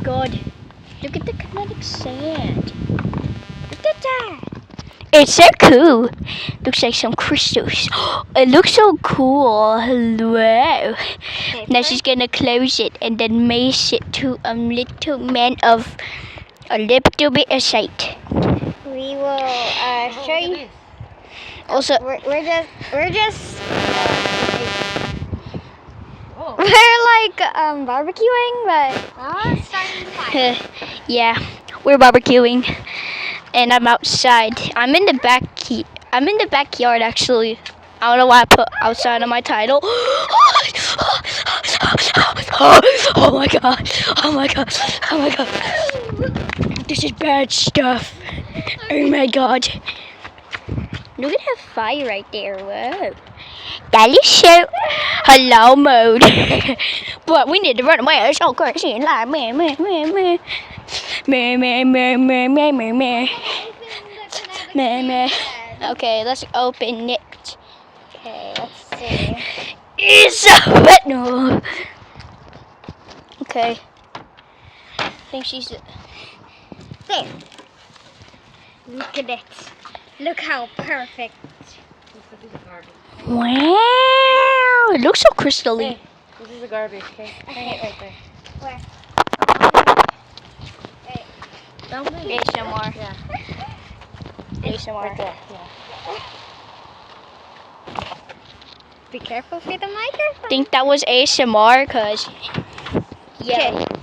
god. Look at the kinetic sand. Look at that. It's so cool. Looks like some crystals. It looks so cool. Wow. Now she's gonna close it and then mace it to a little man of a little bit of sight. We will show you. Also, We're just we're like barbecuing, but starting fire. yeah, we're barbecuing, and I'm outside. I'm in the backyard actually. I don't know why I put outside on my title. Oh my god! Oh my god! Oh my god! This is bad stuff. Oh my god! Look at that fire right there. Whoa. That is so hello mode. But we need to run away. It's so crazy and loud. Man. Okay, let's open it. Okay, let's see. It's so wet. No. Okay. I think she's There. Look at it. Look how perfect. wow. It looks so crystally. This is a garbage, okay? Hang it right there. Where? Wait. Don't move. ASMR. Yeah. ASMR. Right there. Yeah. Be careful with the microphone. I think that was ASMR, cause yeah. Okay.